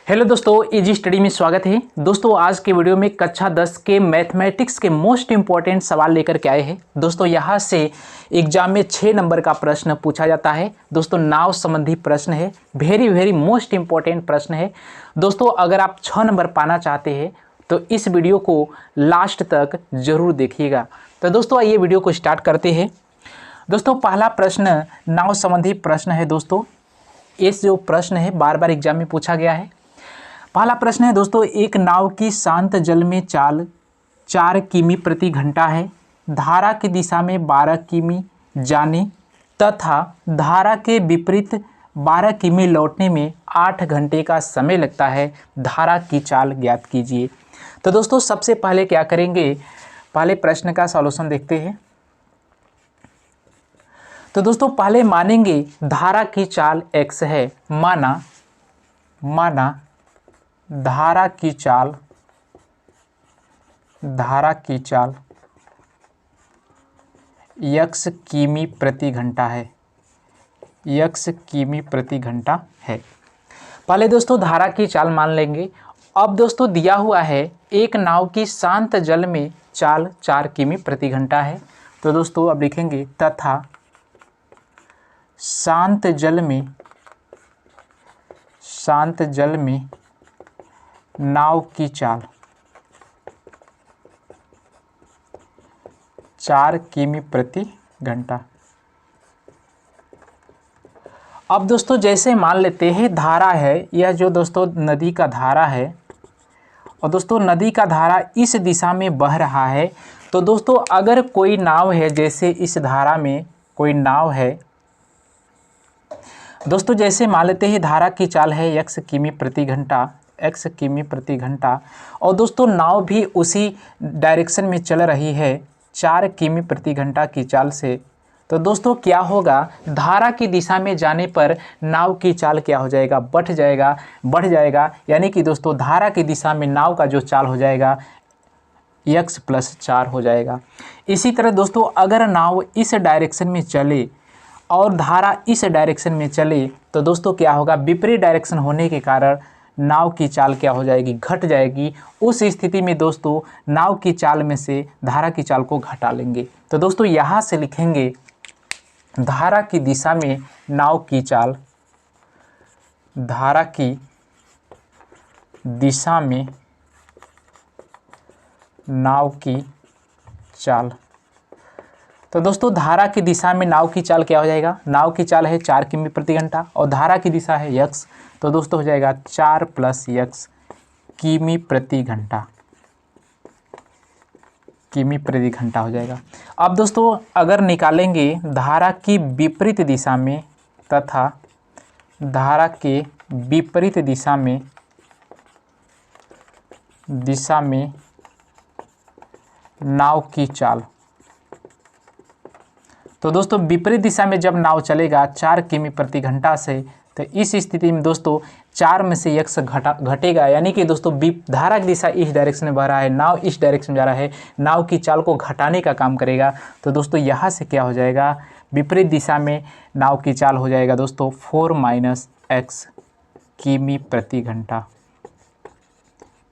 Hello दोस्तों, easy study में स्वागत है। दोस्तों आज के वीडियो में कक्षा 10 के मैथमेटिक्स के मोस्ट इंपॉर्टेंट सवाल लेकर के आए हैं। दोस्तों यहाँ से एग्जाम में 6 नंबर का प्रश्न पूछा जाता है। दोस्तों नाव संबंधी प्रश्न है, वेरी मोस्ट इंपॉर्टेंट प्रश्न है। दोस्तों अगर आप 6 नंबर पाना चाहते हैं तो इस वीडियो को लास्ट तक जरूर देखिएगा। तो दोस्तों आइए वीडियो को स्टार्ट करते हैं। दोस्तों पहला प्रश्न नाव संबंधी प्रश्न है। दोस्तों इस जो प्रश्न है बार बार एग्जाम में पूछा गया है। पहला प्रश्न है दोस्तों, एक नाव की शांत जल में चाल 4 किमी प्रति घंटा है, धारा की दिशा में 12 किमी जाने तथा धारा के विपरीत 12 किमी लौटने में 8 घंटे का समय लगता है। धारा की चाल ज्ञात कीजिए। तो दोस्तों सबसे पहले क्या करेंगे, पहले प्रश्न का सॉल्यूशन देखते हैं। तो दोस्तों पहले मानेंगे धारा की चाल x है। माना धारा की चाल x किमी प्रति घंटा है। x किमी प्रति घंटा है। पहले दोस्तों धारा की चाल मान लेंगे। अब दोस्तों दिया हुआ है एक नाव की शांत जल में चाल 4 किमी प्रति घंटा है। तो दोस्तों अब लिखेंगे तथा शांत जल में नाव की चाल 4 किमी प्रति घंटा। अब दोस्तों जैसे मान लेते हैं धारा है, यह जो दोस्तों नदी का धारा है और दोस्तों नदी का धारा इस दिशा में बह रहा है। तो दोस्तों अगर कोई नाव है, जैसे इस धारा में कोई नाव है दोस्तों, जैसे मान लेते हैं धारा की चाल है x किमी प्रति घंटा और दोस्तों नाव भी उसी डायरेक्शन में चल रही है 4 किमी प्रति घंटा की चाल से। तो दोस्तों क्या होगा, धारा की दिशा में जाने पर नाव की चाल क्या हो जाएगा, बढ़ जाएगा। यानी कि दोस्तों धारा की दिशा में नाव का जो चाल हो जाएगा x + 4 हो जाएगा। इसी तरह दोस्तों अगर नाव इस डायरेक्शन में चले और धारा इस डायरेक्शन में चले तो दोस्तों क्या होगा, विपरीत डायरेक्शन होने के कारण नाव की चाल क्या हो जाएगी, घट जाएगी। उस स्थिति में दोस्तों नाव की चाल में से धारा की चाल को घटा लेंगे। तो दोस्तों यहाँ से लिखेंगे धारा की दिशा में नाव की चाल, धारा की दिशा में नाव की चाल। तो दोस्तों धारा की दिशा में नाव की चाल क्या हो जाएगा, नाव की चाल है 4 किमी प्रति घंटा और धारा की दिशा है x। तो दोस्तों हो जाएगा 4 + x किमी प्रति घंटा हो जाएगा। अब दोस्तों अगर निकालेंगे धारा की विपरीत दिशा में तथा धारा के विपरीत दिशा में नाव की चाल। तो दोस्तों विपरीत दिशा में जब नाव चलेगा 4 किमी प्रति घंटा से, तो इस स्थिति में दोस्तों 4 में से x घटेगा। यानी कि दोस्तों धारा की दिशा इस डायरेक्शन में बह रहा है, नाव इस डायरेक्शन में जा रहा है, नाव की चाल को घटाने का काम करेगा। तो दोस्तों यहाँ से क्या हो जाएगा, विपरीत दिशा में नाव की चाल हो जाएगा दोस्तों 4 - x किमी प्रति घंटा।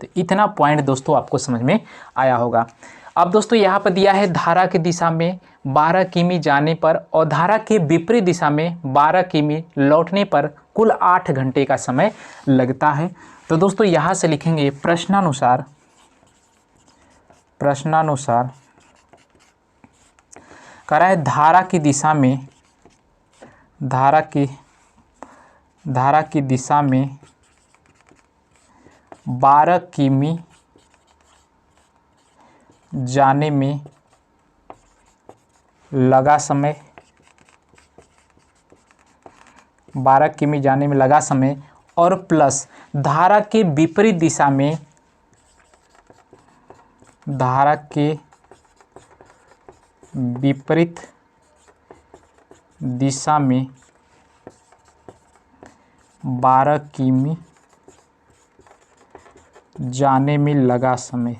तो इतना पॉइंट दोस्तों आपको समझ में आया होगा। अब दोस्तों यहाँ पर दिया है धारा की दिशा में 12 किमी जाने पर और धारा के विपरीत दिशा में 12 किमी लौटने पर कुल 8 घंटे का समय लगता है। तो दोस्तों यहाँ से लिखेंगे प्रश्नानुसार कह रहा है धारा की दिशा में 12 किमी जाने में लगा समय, 12 किमी जाने में लगा समय और प्लस धारा के विपरीत दिशा में 12 किमी जाने में लगा समय।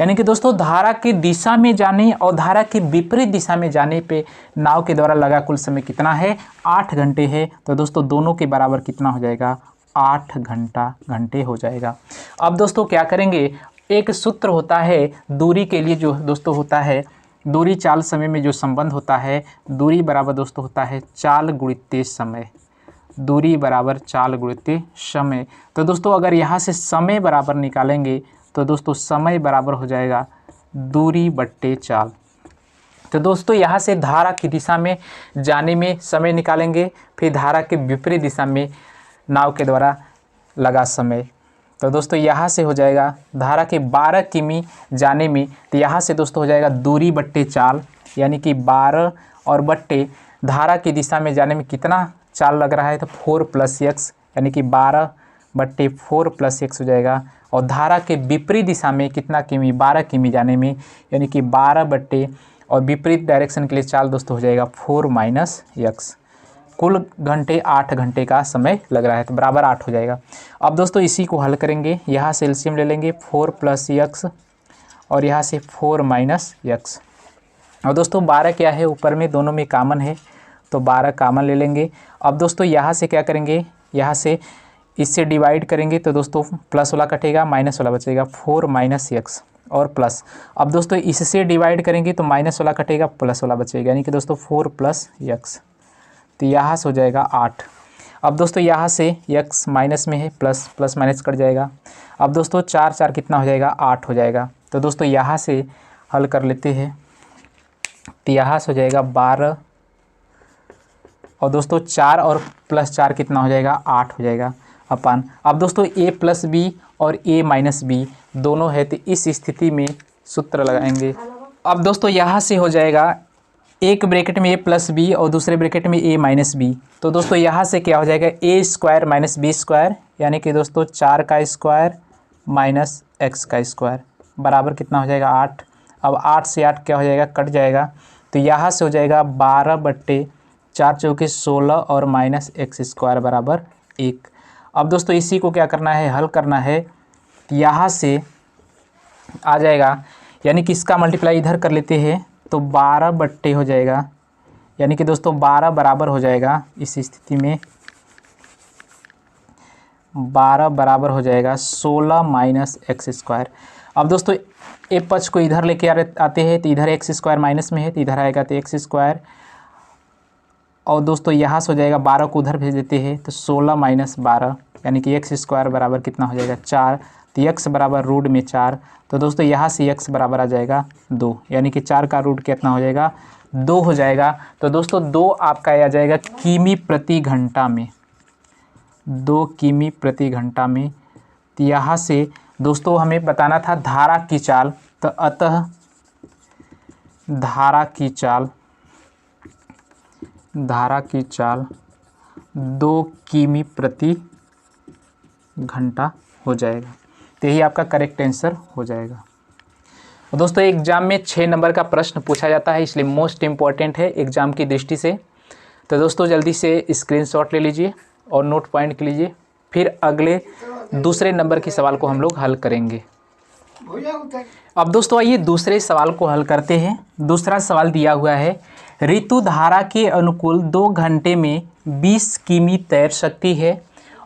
यानी कि दोस्तों धारा की दिशा में जाने और धारा की विपरीत दिशा में जाने पे नाव के द्वारा लगा कुल समय कितना है, 8 घंटे है। तो दोस्तों दोनों के बराबर कितना हो जाएगा, 8 घंटे हो जाएगा। अब दोस्तों क्या करेंगे, एक सूत्र होता है दूरी के लिए जो दोस्तों होता है, दूरी चाल समय में जो संबंध होता है, दूरी बराबर दोस्तों होता है चाल गुणित समय, दूरी बराबर चाल गुणित समय। तो दोस्तों अगर यहाँ से समय बराबर निकालेंगे तो दोस्तों समय बराबर हो जाएगा दूरी बट्टे चाल। तो दोस्तों यहाँ से धारा की दिशा में जाने में समय निकालेंगे, फिर धारा के विपरीत दिशा में नाव के द्वारा लगा समय। तो दोस्तों यहाँ से हो जाएगा धारा के 12 किमी जाने में, तो यहाँ से दोस्तों हो जाएगा दूरी बट्टे चाल, यानी कि 12 और बट्टे धारा की दिशा में जाने में कितना चाल लग रहा है, तो 4 + x, यानी कि 12 बट्टे 4 + x हो जाएगा। और धारा के विपरीत दिशा में कितना किमी, 12 किमी जाने में, यानी कि 12 बट्टे और विपरीत डायरेक्शन के लिए चाल दोस्तों हो जाएगा 4 - x। कुल घंटे 8 घंटे का समय लग रहा है, तो बराबर 8 हो जाएगा। अब दोस्तों इसी को हल करेंगे, यहाँ से एलसीएम ले लेंगे 4 + x और यहाँ से 4 - x। और दोस्तों 12 क्या है, ऊपर में दोनों में कॉमन है, तो 12 कॉमन ले लेंगे। अब दोस्तों यहाँ से क्या करेंगे, यहाँ से इससे डिवाइड करेंगे तो दोस्तों प्लस वाला कटेगा, माइनस वाला बचेगा, 4 - x और प्लस। अब दोस्तों इससे डिवाइड करेंगे तो माइनस वाला कटेगा, प्लस वाला बचेगा, यानी कि दोस्तों 4 + x। तो यहाँ से हो जाएगा 8। अब दोस्तों यहाँ से x माइनस में है, प्लस प्लस माइनस कट जाएगा। अब दोस्तों 4 4 कितना हो जाएगा, 8 हो जाएगा। तो दोस्तों यहाँ से हल कर लेते हैं, तो यहाँ से हो जाएगा 12 और दोस्तों 4 और +4 कितना हो जाएगा, 8 हो जाएगा अपन। अब दोस्तों a + b और a - b दोनों है, तो इस स्थिति में सूत्र लगाएंगे। अब दोस्तों यहाँ से हो जाएगा एक ब्रैकेट में a + b और दूसरे ब्रैकेट में a - b। तो दोस्तों यहाँ से क्या हो जाएगा, a² - b², यानी कि दोस्तों 4 का स्क्वायर माइनस x का स्क्वायर बराबर कितना हो जाएगा, 8। अब 8 से 8 क्या हो जाएगा, कट जाएगा। तो यहाँ से हो जाएगा 12 बट्टे 4 चौके 16 और -x² बराबर 1। अब दोस्तों इसी को क्या करना है, हल करना है। यहाँ से आ जाएगा, यानी कि इसका मल्टीप्लाई इधर कर लेते हैं, तो 12 बट्टे हो जाएगा, यानी कि दोस्तों 12 बराबर हो जाएगा, इस स्थिति में 12 बराबर हो जाएगा 16 - x²। अब दोस्तों ए पक्ष को इधर लेके आते हैं, तो इधर x² माइनस में है, तो इधर आएगा तो x²। और दोस्तों यहाँ से हो जाएगा 12 को उधर भेज देते हैं, तो 16 - 12, यानी कि x² बराबर कितना हो जाएगा, 4। तो x बराबर √4। तो दोस्तों यहाँ से x बराबर आ जाएगा 2, यानी कि 4 का रूट कितना हो जाएगा, 2 हो जाएगा। तो दोस्तों 2 आपका आ जाएगा किमी प्रति घंटा में, 2 किमी प्रति घंटा में। तो यहाँ से दोस्तों हमें बताना था धारा की चाल, तो अतः धारा की चाल 2 किमी प्रति घंटा हो जाएगा। तो यही आपका करेक्ट आंसर हो जाएगा। और दोस्तों एग्जाम में 6 नंबर का प्रश्न पूछा जाता है, इसलिए मोस्ट इम्पॉर्टेंट है एग्जाम की दृष्टि से। तो दोस्तों जल्दी से स्क्रीनशॉट ले लीजिए और नोट पॉइंट कर लीजिए, फिर अगले दूसरे नंबर के सवाल को हम लोग हल करेंगे। अब दोस्तों आइए दूसरे सवाल को हल करते हैं। दूसरा सवाल दिया हुआ है, ऋतु धारा के अनुकूल 2 घंटे में 20 किमी तैर सकती है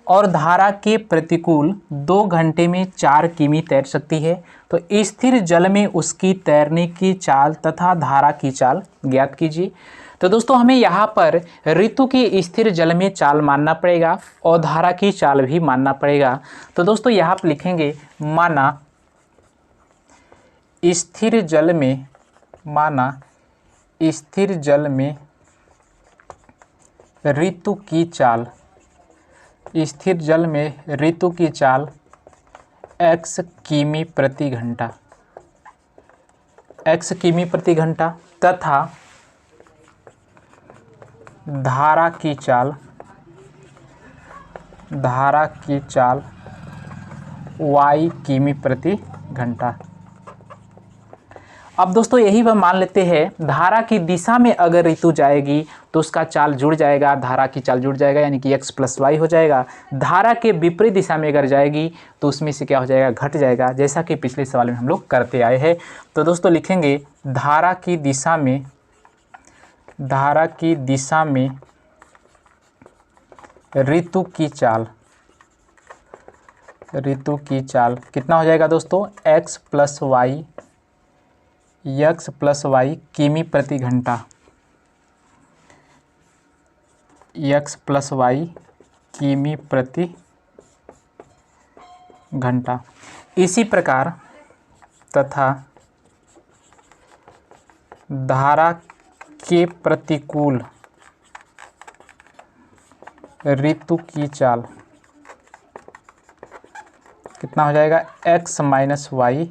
और धारा के प्रतिकूल 2 घंटे में 4 किमी तैर सकती है, तो स्थिर जल में उसकी तैरने की चाल तथा धारा की चाल ज्ञात कीजिए। तो दोस्तों हमें यहाँ पर ऋतु की स्थिर जल में चाल मानना पड़ेगा और धारा की चाल भी मानना पड़ेगा। तो दोस्तों यहाँ पर लिखेंगे माना स्थिर जल में, माना स्थिर जल में ऋतु की चाल, स्थिर जल में ऋतु की चाल x किमी प्रति घंटा, x किमी प्रति घंटा तथा धारा की चाल y किमी प्रति घंटा। अब दोस्तों यही वह मान लेते हैं धारा की दिशा में अगर ऋतु जाएगी तो उसका चाल जुड़ जाएगा, धारा की चाल जुड़ जाएगा यानी कि x + y हो जाएगा। धारा के विपरीत दिशा में अगर जाएगी तो उसमें से क्या हो जाएगा, घट जाएगा, जैसा कि पिछले सवाल में हम लोग करते आए हैं। तो दोस्तों लिखेंगे धारा की दिशा में ऋतु की चाल कितना हो जाएगा दोस्तों, x + y किमी प्रति घंटा, x + y किमी प्रति घंटा। इसी प्रकार तथा धारा के प्रतिकूल ऋतु की चाल कितना हो जाएगा, x - y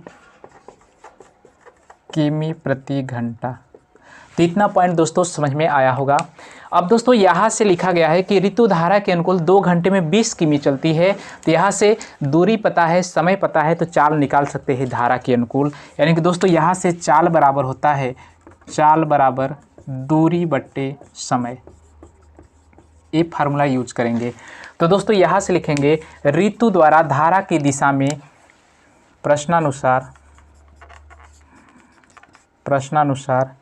किमी प्रति घंटा। तो इतना पॉइंट दोस्तों समझ में आया होगा। अब दोस्तों यहाँ से लिखा गया है कि ऋतु धारा के अनुकूल 2 घंटे में 20 किमी चलती है। तो यहाँ से दूरी पता है, समय पता है, तो चाल निकाल सकते हैं धारा के अनुकूल। यानी कि दोस्तों यहाँ से चाल बराबर होता है, चाल बराबर दूरी बट्टे समय, ये फार्मूला यूज करेंगे। तो दोस्तों यहाँ से लिखेंगे ऋतु द्वारा धारा की दिशा में प्रश्नानुसार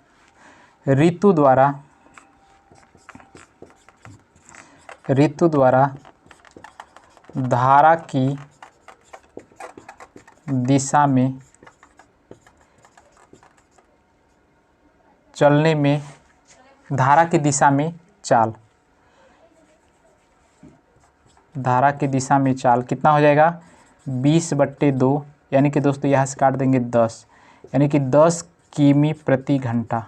ऋतु द्वारा धारा की दिशा में चलने में धारा की दिशा में चाल कितना हो जाएगा, 20/2 यानी कि दोस्तों यहाँ से काट देंगे 10, यानी कि 10 किमी प्रति घंटा,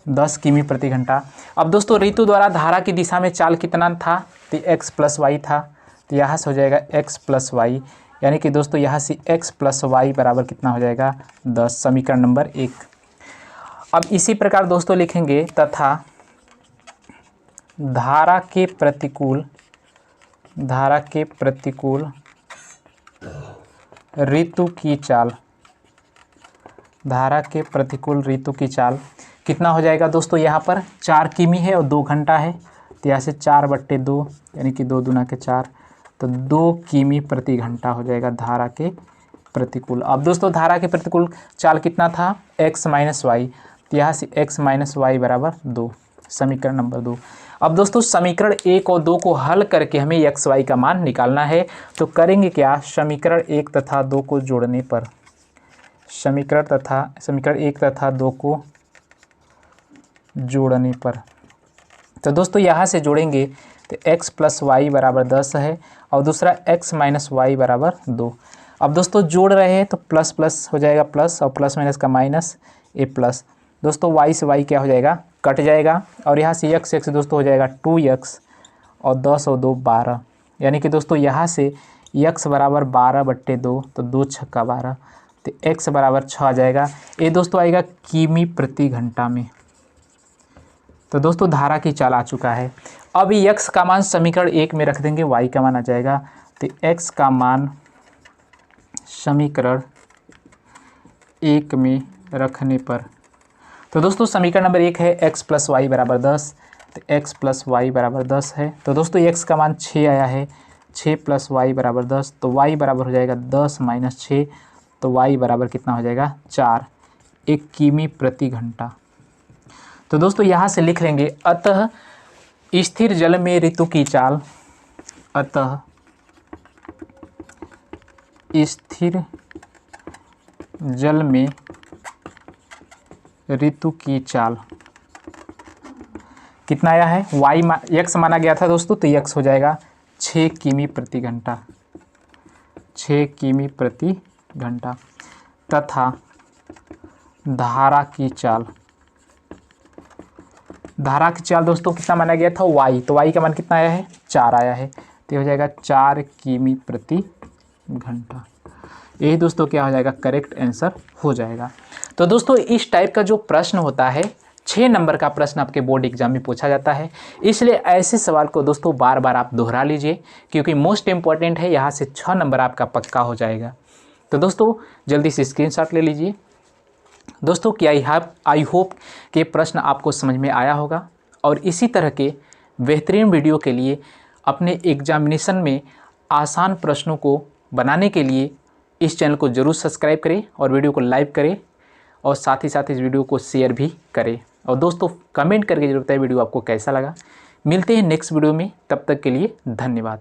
10 किमी प्रति घंटा। अब दोस्तों ऋतु द्वारा धारा की दिशा में चाल कितना था, तो x + y था, तो यहाँ से हो जाएगा x + y, यानी कि दोस्तों यहाँ से x + y बराबर कितना हो जाएगा, 10, समीकरण नंबर 1। अब इसी प्रकार दोस्तों लिखेंगे तथा धारा के प्रतिकूल ऋतु की चाल, धारा के प्रतिकूल ऋतु की चाल कितना हो जाएगा दोस्तों, यहाँ पर 4 किमी है और 2 घंटा है, तो यहाँ से 4/2 यानी कि 2 दूना के 4, तो 2 किमी प्रति घंटा हो जाएगा धारा के प्रतिकूल। अब दोस्तों धारा के प्रतिकूल चाल कितना था, x - y, तो यहाँ से x - y बराबर 2, समीकरण नंबर 2। अब दोस्तों समीकरण 1 और 2 को हल करके हमें x y का मान निकालना है। तो करेंगे क्या, समीकरण 1 तथा 2 को जोड़ने पर, समीकरण 1 तथा 2 को जोड़ने पर, तो दोस्तों यहाँ से जोड़ेंगे तो x + y बराबर 10 है और दूसरा x - y बराबर 2। अब दोस्तों जोड़ रहे हैं तो प्लस प्लस हो जाएगा प्लस और प्लस माइनस का माइनस, ए प्लस। दोस्तों y से y क्या हो जाएगा, कट जाएगा और यहाँ से x दोस्तों हो जाएगा 2x और 10 और 2 12, यानी कि दोस्तों यहाँ से x बराबर 12/2, तो 2 × 6 = 12, तो x बराबर 6 आ जाएगा। ये दोस्तों आएगा किमी प्रति घंटा में। तो दोस्तों धारा की चाल आ चुका है। अब x का मान समीकरण 1 में रख देंगे, y का मान आ जाएगा, तो x का मान समीकरण 1 में रखने पर, तो दोस्तों समीकरण नंबर 1 है x + y बराबर 10, तो x + y बराबर 10 है। तो दोस्तों x का मान 6 आया है, 6 + y बराबर 10, तो y बराबर हो जाएगा 10 - 6, तो y बराबर कितना हो जाएगा 4, 1 किमी प्रति घंटा। तो दोस्तों यहाँ से लिख लेंगे अतः स्थिर जल में ऋतु की चाल, अतः स्थिर जल में ऋतु की चाल कितना आया है, x माना गया था दोस्तों, तो x हो जाएगा 6 किमी प्रति घंटा, 6 किमी प्रति घंटा, तथा धारा की चाल दोस्तों कितना माना गया था, y, तो y का मान कितना आया है, 4 आया है, तो हो जाएगा 4 किमी प्रति घंटा। यही दोस्तों क्या हो जाएगा, करेक्ट आंसर हो जाएगा। तो दोस्तों इस टाइप का जो प्रश्न होता है 6 नंबर का प्रश्न आपके बोर्ड एग्जाम में पूछा जाता है, इसलिए ऐसे सवाल को दोस्तों बार बार आप दोहरा लीजिए, क्योंकि मोस्ट इंपॉर्टेंट है, यहाँ से 6 नंबर आपका पक्का हो जाएगा। तो दोस्तों जल्दी से स्क्रीनशॉट ले लीजिए दोस्तों कि आई होप कि प्रश्न आपको समझ में आया होगा, और इसी तरह के बेहतरीन वीडियो के लिए अपने एग्जामिनेशन में आसान प्रश्नों को बनाने के लिए इस चैनल को ज़रूर सब्सक्राइब करें और वीडियो को लाइक करें, और साथ ही साथ इस वीडियो को शेयर भी करें। और दोस्तों कमेंट करके जरूर बताएं वीडियो आपको कैसा लगा। मिलते हैं नेक्स्ट वीडियो में, तब तक के लिए धन्यवाद।